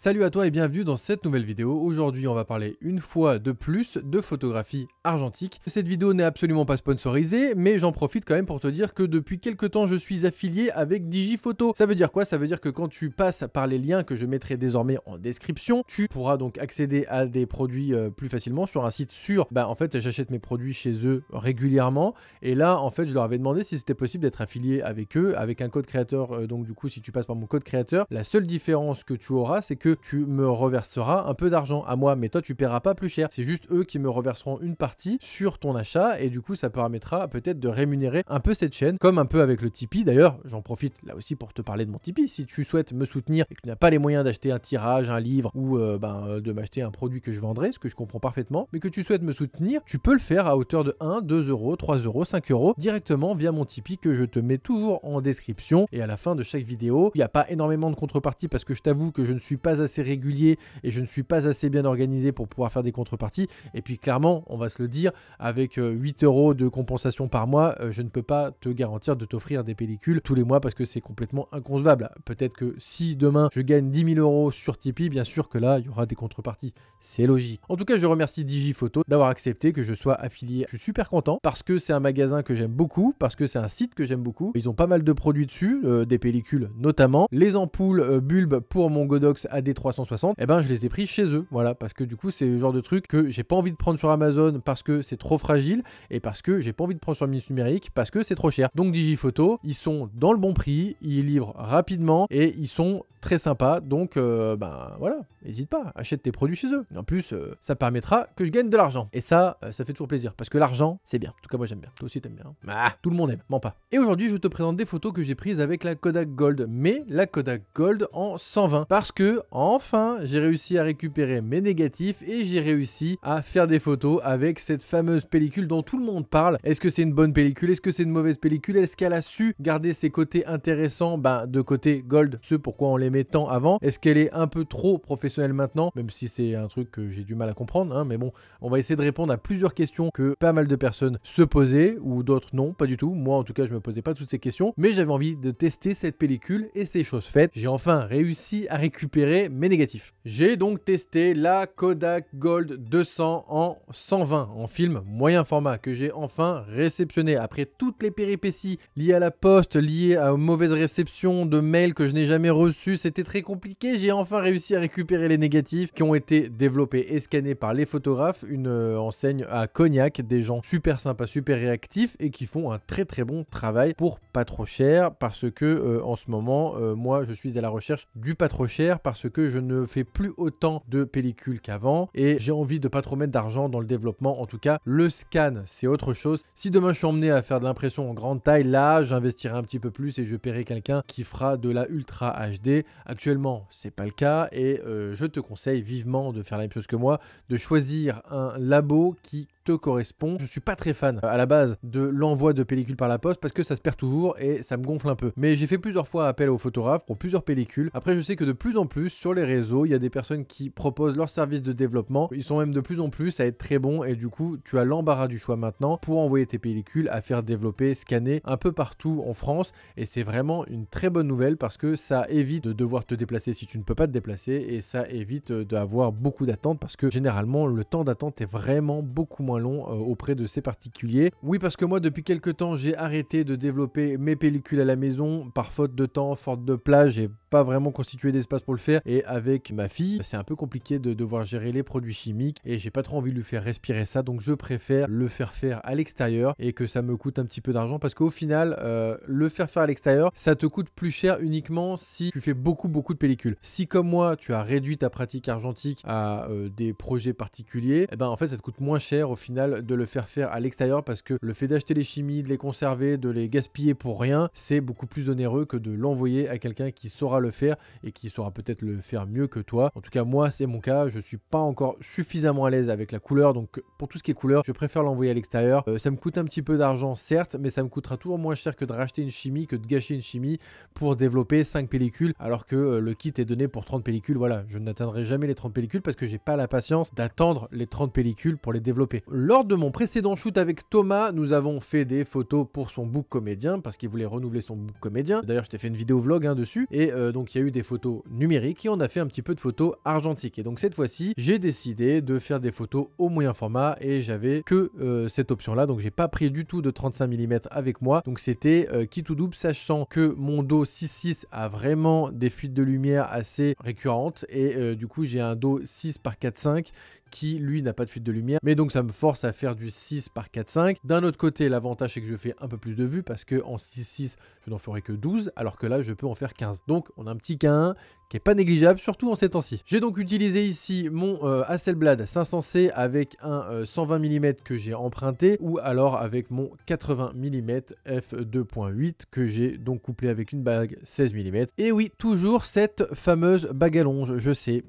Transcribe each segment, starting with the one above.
Salut à toi et bienvenue dans cette nouvelle vidéo. Aujourd'hui on va parler une fois de plus de photographie argentique. Cette vidéo n'est absolument pas sponsorisée, mais j'en profite quand même pour te dire que depuis quelques temps je suis affilié avec Digiphoto. Ça veut dire quoi? Ça veut dire que quand tu passes par les liens que je mettrai désormais en description, tu pourras donc accéder à des produits plus facilement sur un site sûr. En fait j'achète mes produits chez eux régulièrement et là en fait je leur avais demandé si c'était possible d'être affilié avec eux avec un code créateur. Donc du coup si tu passes par mon code créateur, la seule différence que tu auras c'est que tu me reverseras un peu d'argent à moi, mais toi tu paieras pas plus cher. C'est juste eux qui me reverseront une partie sur ton achat et du coup ça permettra peut-être de rémunérer un peu cette chaîne, comme un peu avec le Tipeee. D'ailleurs, j'en profite là aussi pour te parler de mon Tipeee. Si tu souhaites me soutenir et que tu n'as pas les moyens d'acheter un tirage, un livre ou de m'acheter un produit que je vendrai, ce que je comprends parfaitement, mais que tu souhaites me soutenir, tu peux le faire à hauteur de 1, 2 euros, 3 euros, 5 euros directement via mon Tipeee que je te mets toujours en description et à la fin de chaque vidéo. Il n'y a pas énormément de contrepartie parce que je t'avoue que je ne suis pas assez régulier et je ne suis pas assez bien organisé pour pouvoir faire des contreparties. Et puis clairement, on va se le dire, avec 8 euros de compensation par mois, je ne peux pas te garantir de t'offrir des pellicules tous les mois parce que c'est complètement inconcevable. Peut-être que si demain je gagne 10 000 euros sur Tipeee, bien sûr que là, il y aura des contreparties. C'est logique. En tout cas, je remercie Digiphoto d'avoir accepté que je sois affilié. Je suis super content parce que c'est un magasin que j'aime beaucoup, parce que c'est un site que j'aime beaucoup. Ils ont pas mal de produits dessus, des pellicules notamment. Les ampoules bulbes pour mon Godox AD360, je les ai pris chez eux. Voilà, parce que du coup, c'est le genre de truc que j'ai pas envie de prendre sur Amazon parce que c'est trop fragile et parce que j'ai pas envie de prendre sur Minus Numérique parce que c'est trop cher. Donc Digiphoto, ils sont dans le bon prix, ils livrent rapidement et ils sont très sympas. Donc voilà, n'hésite pas, achète tes produits chez eux. Et en plus, ça permettra que je gagne de l'argent. Et ça fait toujours plaisir parce que l'argent, c'est bien. En tout cas, moi j'aime bien. Toi aussi t'aimes bien. Tout le monde aime, mens pas. Et aujourd'hui, je te présente des photos que j'ai prises avec la Kodak Gold, mais la Kodak Gold en 120 parce que enfin, j'ai réussi à récupérer mes négatifs et j'ai réussi à faire des photos avec cette fameuse pellicule dont tout le monde parle. Est-ce que c'est une bonne pellicule? Est-ce que c'est une mauvaise pellicule? Est-ce qu'elle a su garder ses côtés intéressants de côté Gold, ce pourquoi on les met tant avant? Est-ce qu'elle est un peu trop professionnelle maintenant? Même si c'est un truc que j'ai du mal à comprendre, hein, mais bon, on va essayer de répondre à plusieurs questions que pas mal de personnes se posaient ou d'autres non, pas du tout. Moi en tout cas, je me posais pas toutes ces questions, mais j'avais envie de tester cette pellicule et c'est chose faite. J'ai enfin réussi à récupérer mes négatifs. J'ai donc testé la Kodak Gold 200 en 120 en film moyen format que j'ai enfin réceptionné après toutes les péripéties liées à la poste, liées à une mauvaise réception de mails que je n'ai jamais reçus. C'était très compliqué. J'ai enfin réussi à récupérer les négatifs qui ont été développés et scannés par les photographes, une enseigne à Cognac, des gens super sympas, super réactifs et qui font un très très bon travail pour pas trop cher parce que en ce moment moi je suis à la recherche du pas trop cher parce que je ne fais plus autant de pellicules qu'avant et j'ai envie de pas trop mettre d'argent dans le développement. En tout cas, le scan, c'est autre chose. Si demain je suis emmené à faire de l'impression en grande taille, là, j'investirai un petit peu plus et je paierai quelqu'un qui fera de la Ultra HD. Actuellement, c'est pas le cas et je te conseille vivement de faire la même chose que moi, de choisir un labo qui correspond. Je suis pas très fan à la base de l'envoi de pellicules par la poste parce que ça se perd toujours et ça me gonfle un peu. Mais j'ai fait plusieurs fois appel aux photographes pour plusieurs pellicules. Après, je sais que de plus en plus sur les réseaux, il y a des personnes qui proposent leur service de développement. Ils sont même de plus en plus à être très bons et du coup, tu as l'embarras du choix maintenant pour envoyer tes pellicules à faire développer, scanner un peu partout en France et c'est vraiment une très bonne nouvelle parce que ça évite de devoir te déplacer si tu ne peux pas te déplacer et ça évite d'avoir beaucoup d'attente parce que généralement le temps d'attente est vraiment beaucoup moins long auprès de ces particuliers. Oui, parce que moi depuis quelques temps j'ai arrêté de développer mes pellicules à la maison par faute de temps, faute de place, j'ai pas vraiment constitué d'espace pour le faire et avec ma fille c'est un peu compliqué de devoir gérer les produits chimiques et j'ai pas trop envie de lui faire respirer ça, donc je préfère le faire faire à l'extérieur et que ça me coûte un petit peu d'argent parce qu'au final le faire faire à l'extérieur ça te coûte plus cher uniquement si tu fais beaucoup de pellicules. Si comme moi tu as réduit ta pratique argentique à des projets particuliers, en fait ça te coûte moins cher au final de le faire faire à l'extérieur parce que le fait d'acheter les chimies, de les conserver, de les gaspiller pour rien, c'est beaucoup plus onéreux que de l'envoyer à quelqu'un qui saura le faire et qui saura peut-être le faire mieux que toi. En tout cas, moi, c'est mon cas. Je suis pas encore suffisamment à l'aise avec la couleur. Donc, pour tout ce qui est couleur, je préfère l'envoyer à l'extérieur. Ça me coûte un petit peu d'argent, certes, mais ça me coûtera toujours moins cher que de racheter une chimie, que de gâcher une chimie pour développer 5 pellicules, alors que le kit est donné pour 30 pellicules. Voilà, je n'atteindrai jamais les 30 pellicules parce que j'ai pas la patience d'attendre les 30 pellicules pour les développer. Lors de mon précédent shoot avec Thomas, nous avons fait des photos pour son book comédien parce qu'il voulait renouveler son book comédien. D'ailleurs, je t'ai fait une vidéo vlog dessus. Et donc il y a eu des photos numériques et on a fait un petit peu de photos argentiques. Et donc cette fois-ci, j'ai décidé de faire des photos au moyen format et j'avais que cette option-là. Donc j'ai pas pris du tout de 35 mm avec moi. Donc c'était qui tout double, sachant que mon dos 6.6 a vraiment des fuites de lumière assez récurrentes et du coup j'ai un dos 6 par 4.5 qui lui n'a pas de fuite de lumière, mais donc ça me force à faire du 6 par 4.5. D'un autre côté, l'avantage c'est que je fais un peu plus de vues parce que en 6.6 je n'en ferai que 12 alors que là je peux en faire 15. Donc on a un petit K1 qui est pas négligeable, surtout en ces temps-ci. J'ai donc utilisé ici mon Hasselblad 500C avec un 120 mm que j'ai emprunté ou alors avec mon 80 mm f2.8 que j'ai donc couplé avec une bague 16 mm. Et oui, toujours cette fameuse bague à longe, je sais,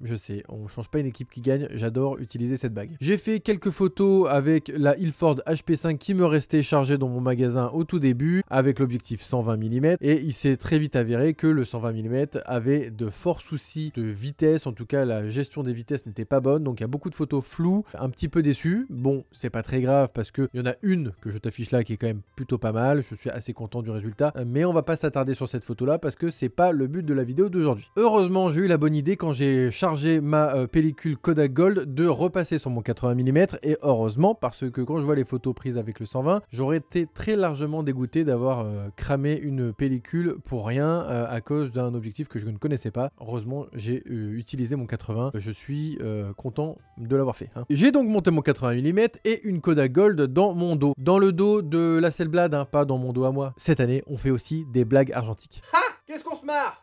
on change pas une équipe qui gagne, j'adore utiliser cette bague. J'ai fait quelques photos avec la Ilford HP5 qui me restait chargée dans mon magasin au tout début avec l'objectif 120 mm et il s'est très vite avéré que le 120 mm avait de forts soucis de vitesse, en tout cas la gestion des vitesses n'était pas bonne, donc il y a beaucoup de photos floues, un petit peu déçu. Bon, c'est pas très grave parce qu'il y en a une que je t'affiche là qui est quand même plutôt pas mal, je suis assez content du résultat, mais on va pas s'attarder sur cette photo là parce que c'est pas le but de la vidéo d'aujourd'hui. Heureusement, j'ai eu la bonne idée quand j'ai chargé ma pellicule Kodak Gold de repasser sur mon 80 mm et heureusement parce que quand je vois les photos prises avec le 120, j'aurais été très largement dégoûté d'avoir cramé une pellicule pour rien à cause d'un objectif que je ne connaissais pas. Heureusement, j'ai utilisé mon 80. Je suis content de l'avoir fait. Hein. J'ai donc monté mon 80 mm et une Kodak Gold dans mon dos. Dans le dos de la Hasselblad, hein, pas dans mon dos à moi. Cette année, on fait aussi des blagues argentiques. Ha! Qu'est-ce qu'on se marre?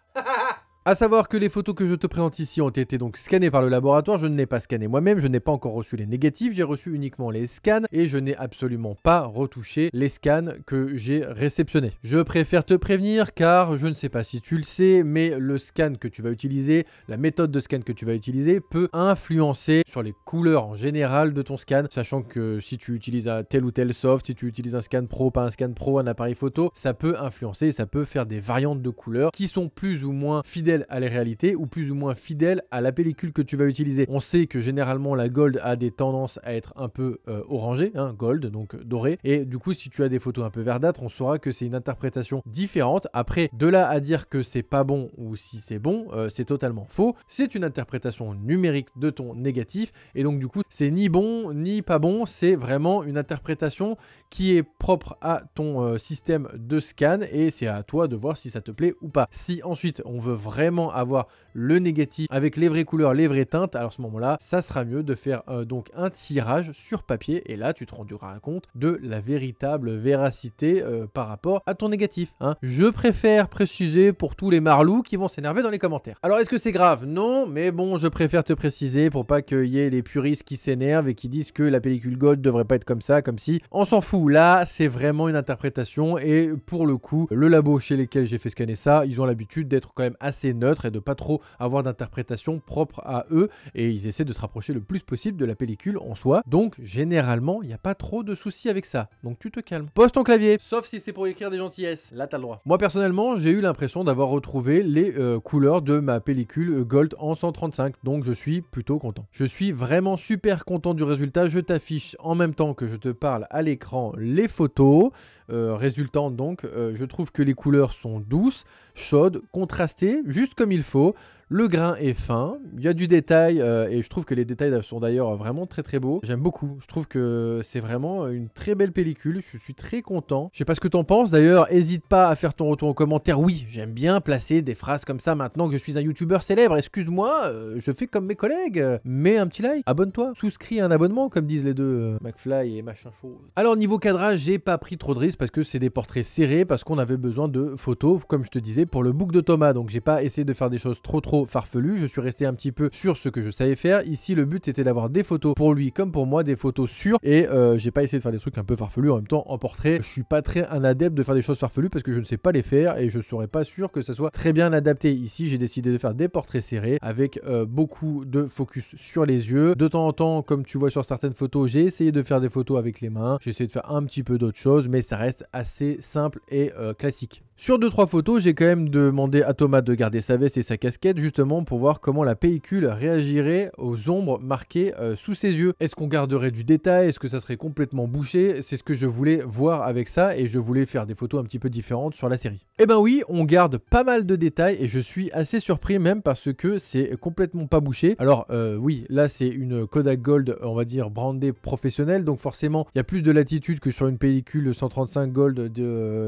A savoir que les photos que je te présente ici ont été donc scannées par le laboratoire, je ne l'ai pas scanné moi-même, je n'ai pas encore reçu les négatifs, j'ai reçu uniquement les scans et je n'ai absolument pas retouché les scans que j'ai réceptionnés. Je préfère te prévenir car je ne sais pas si tu le sais, mais le scan que tu vas utiliser, la méthode de scan que tu vas utiliser peut influencer sur les couleurs en général de ton scan, sachant que si tu utilises un tel ou tel soft, si tu utilises un scan pro, pas un scan pro, un appareil photo, ça peut influencer, ça peut faire des variantes de couleurs qui sont plus ou moins fidèles à la réalité ou plus ou moins fidèle à la pellicule que tu vas utiliser. On sait que généralement la gold a des tendances à être un peu orangée, hein, gold, donc doré, et du coup si tu as des photos un peu verdâtres, on saura que c'est une interprétation différente. Après, de là à dire que c'est pas bon ou si c'est bon, c'est totalement faux. C'est une interprétation numérique de ton négatif et donc du coup c'est ni bon ni pas bon, c'est vraiment une interprétation qui est propre à ton système de scan et c'est à toi de voir si ça te plaît ou pas. Si ensuite on veut vraiment avoir le négatif avec les vraies couleurs, les vraies teintes, alors à ce moment-là, ça sera mieux de faire donc un tirage sur papier et là tu te rendras compte de la véritable véracité par rapport à ton négatif. Hein. Je préfère préciser pour tous les marlous qui vont s'énerver dans les commentaires. Alors est-ce que c'est grave? Non, mais bon, je préfère te préciser pour pas qu'il y ait les puristes qui s'énervent et qui disent que la pellicule gold devrait pas être comme ça, comme si. On s'en fout. Là, c'est vraiment une interprétation et pour le coup, le labo chez lesquels j'ai fait scanner ça, ils ont l'habitude d'être quand même assez neutres et de pas trop avoir d'interprétation propre à eux et ils essaient de se rapprocher le plus possible de la pellicule en soi. Donc généralement, il n'y a pas trop de soucis avec ça. Donc tu te calmes. Pose ton clavier, sauf si c'est pour écrire des gentillesses. Là, t'as le droit. Moi personnellement, j'ai eu l'impression d'avoir retrouvé les couleurs de ma pellicule Gold en 135. Donc je suis plutôt content. Je suis vraiment super content du résultat. Je t'affiche en même temps que je te parle à l'écran les photos résultantes. Donc je trouve que les couleurs sont douces, chaudes, contrastées, juste comme il faut. Le grain est fin, il y a du détail et je trouve que les détails sont d'ailleurs vraiment très très beaux. J'aime beaucoup, je trouve que c'est vraiment une très belle pellicule, je suis très content. Je sais pas ce que t'en penses d'ailleurs, n'hésite pas à faire ton retour en commentaire. Oui, j'aime bien placer des phrases comme ça maintenant que je suis un youtubeur célèbre. Excuse-moi, je fais comme mes collègues. Mets un petit like, abonne-toi, souscris un abonnement comme disent les deux McFly et machin chose. Alors niveau cadrage, j'ai pas pris trop de risques parce que c'est des portraits serrés, parce qu'on avait besoin de photos, comme je te disais, pour le book de Thomas. Donc j'ai pas essayé de faire des choses trop farfelu, je suis resté un petit peu sur ce que je savais faire. Ici le but était d'avoir des photos pour lui comme pour moi, des photos sûres et j'ai pas essayé de faire des trucs un peu farfelus. En même temps en portrait je suis pas très un adepte de faire des choses farfelues parce que je ne sais pas les faire et je serais pas sûr que ça soit très bien adapté. Ici j'ai décidé de faire des portraits serrés avec beaucoup de focus sur les yeux. De temps en temps, comme tu vois sur certaines photos, j'ai essayé de faire des photos avec les mains, j'ai essayé de faire un petit peu d'autres choses mais ça reste assez simple et classique. Sur 2-3 photos, j'ai quand même demandé à Thomas de garder sa veste et sa casquette justement pour voir comment la pellicule réagirait aux ombres marquées sous ses yeux. Est-ce qu'on garderait du détail? Est-ce que ça serait complètement bouché? C'est ce que je voulais voir avec ça et je voulais faire des photos un petit peu différentes sur la série. Eh ben oui, on garde pas mal de détails et je suis assez surpris même parce que c'est complètement pas bouché. Alors oui, là c'est une Kodak Gold, on va dire brandée professionnelle, donc forcément il y a plus de latitude que sur une pellicule 135 Gold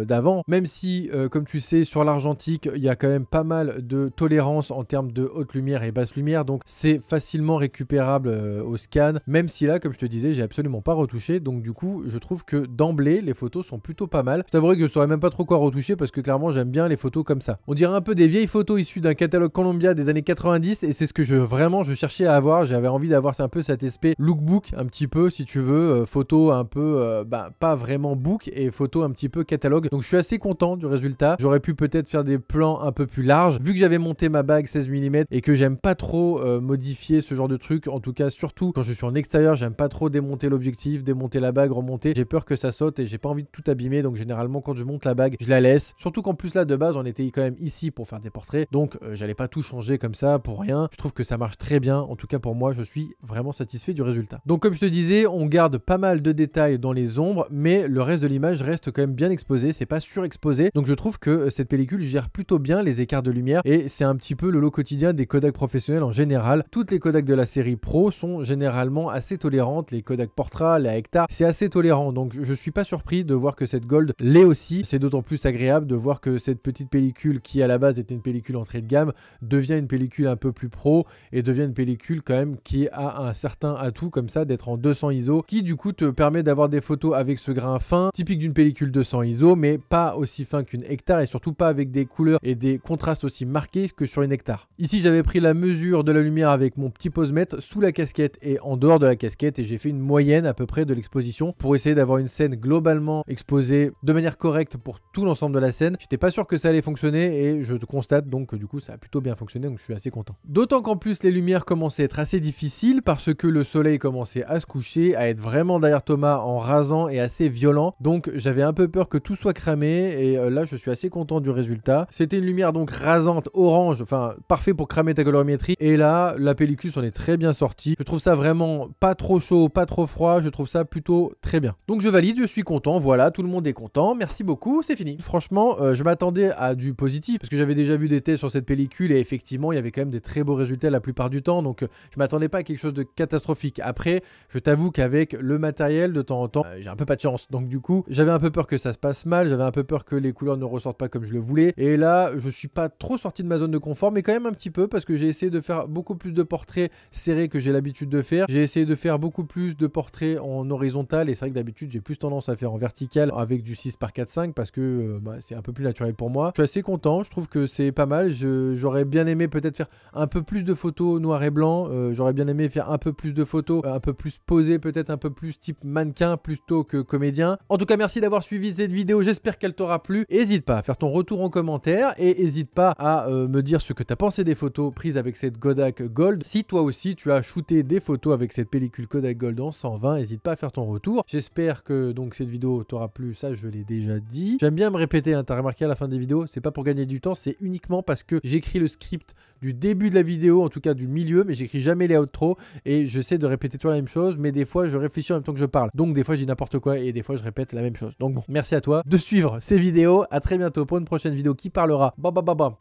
d'avant, même si comme tu sais sur l'argentique il y a quand même pas mal de tolérance en termes de haute lumière et basse lumière, donc c'est facilement récupérable au scan, même si là comme je te disais j'ai absolument pas retouché, donc du coup je trouve que d'emblée les photos sont plutôt pas mal. Je t'avouerai que je saurais même pas trop quoi retoucher parce que clairement j'aime bien les photos comme ça. On dirait un peu des vieilles photos issues d'un catalogue Columbia des années 90 et c'est ce que je cherchais à avoir. J'avais envie d'avoir un peu cet aspect lookbook un petit peu si tu veux, photo un peu pas vraiment book et photo un petit peu catalogue. Donc je suis assez content du résultat. J'aurais pu peut-être faire des plans un peu plus larges vu que j'avais monté ma bague 16 mm et que j'aime pas trop modifier ce genre de truc, en tout cas surtout quand je suis en extérieur, j'aime pas trop démonter l'objectif, démonter la bague, remonter, j'ai peur que ça saute et j'ai pas envie de tout abîmer, donc généralement quand je monte la bague je la laisse, surtout qu'en plus là de base on était quand même ici pour faire des portraits, donc j'allais pas tout changer comme ça pour rien. Je trouve que ça marche très bien, en tout cas pour moi je suis vraiment satisfait du résultat. Donc comme je te disais, on garde pas mal de détails dans les ombres, mais le reste de l'image reste quand même bien exposé, c'est pas surexposé, donc je trouve que cette pellicule gère plutôt bien les écarts de lumière et c'est un petit peu le lot quotidien des Kodak professionnels en général. Toutes les Kodak de la série Pro sont généralement assez tolérantes, les Kodak Portra, la Hectar, c'est assez tolérant, donc je suis pas surpris de voir que cette Gold l'est aussi. C'est d'autant plus agréable de voir que cette petite pellicule qui à la base était une pellicule entrée de gamme devient une pellicule un peu plus pro et devient une pellicule quand même qui a un certain atout comme ça d'être en 200 ISO qui du coup te permet d'avoir des photos avec ce grain fin typique d'une pellicule 200 ISO mais pas aussi fin qu'une Hectar et surtout pas avec des couleurs et des contrastes aussi marqués que sur une Hectar. Ici j'avais pris la mesure de la lumière avec mon petit posemètre sous la casquette et en dehors de la casquette et j'ai fait une moyenne à peu près de l'exposition pour essayer d'avoir une scène globalement exposée de manière correcte pour tout l'ensemble de la scène. J'étais pas sûr que ça allait fonctionner et je te constate donc que du coup ça a plutôt bien fonctionné, donc je suis assez content. D'autant qu'en plus les lumières commençaient à être assez difficiles parce que le soleil commençait à se coucher, à être vraiment derrière Thomas en rasant et assez violent, donc j'avais un peu peur que tout soit cramé et là je suis assez content du résultat. C'était une lumière donc rasante orange, enfin parfait pour cramer ta colorimétrie et là la pellicule s'en est très bien sortie. Je trouve ça vraiment pas trop chaud, pas trop froid, je trouve ça plutôt très bien. Donc je valide, je suis content, voilà, tout le monde est content, merci beaucoup, c'est fini. Franchement, je m'attendais à du positif parce que j'avais déjà vu des tests sur cette pellicule et effectivement il y avait quand même des très beaux résultats la plupart du temps, donc je m'attendais pas à quelque chose de catastrophique. Après, je t'avoue qu'avec le matériel, de temps en temps, j'ai un peu pas de chance, donc du coup, j'avais un peu peur que ça se passe mal, j'avais un peu peur que les couleurs ne ressortent pas comme je le voulais, et là, je suis pas trop sorti de ma zone de confort, mais quand même un petit peu, parce que j'ai essayé de faire beaucoup plus de portraits serrés que j'ai l'habitude de faire, j'ai essayé de faire beaucoup plus de portraits en horizontal, et c'est vrai que d'habitude, j'ai plus tendance à faire en vertical avec du 6x4-5, parce que c'est un peu plus naturel pour moi. Je suis assez content, je trouve que c'est pas mal, j'aurais bien aimé peut-être faire un peu plus de photos noir et blanc, j'aurais bien aimé faire un peu plus de photos, un peu plus posées, peut-être un peu plus type mannequin plutôt que comédien. En tout cas, merci d'avoir suivi cette vidéo, j'espère qu'elle t'aura plu. N'hésite pas à faire ton retour en commentaire et n'hésite pas à me dire ce que tu as pensé des photos prises avec cette Kodak Gold. Si toi aussi tu as shooté des photos avec cette pellicule Kodak Gold en 120, n'hésite pas à faire ton retour. J'espère que donc cette vidéo t'aura plu, ça je l'ai déjà dit. J'aime bien me répéter, hein, t'as remarqué à la fin des vidéos, c'est pas pour gagner du temps, c'est uniquement parce que j'écris le script du début de la vidéo, en tout cas du milieu, mais j'écris jamais les outros et j'essaie de répéter toujours la même chose, mais des fois je réfléchis en même temps que je parle. Donc des fois je dis n'importe quoi et des fois je répète la même chose. Donc bon, merci à toi de suivre ces vidéos. À très bientôt pour une prochaine vidéo qui parlera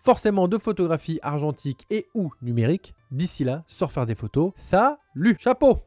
forcément de photographie argentique et ou numérique. D'ici là, sors faire des photos. Salut, chapeau!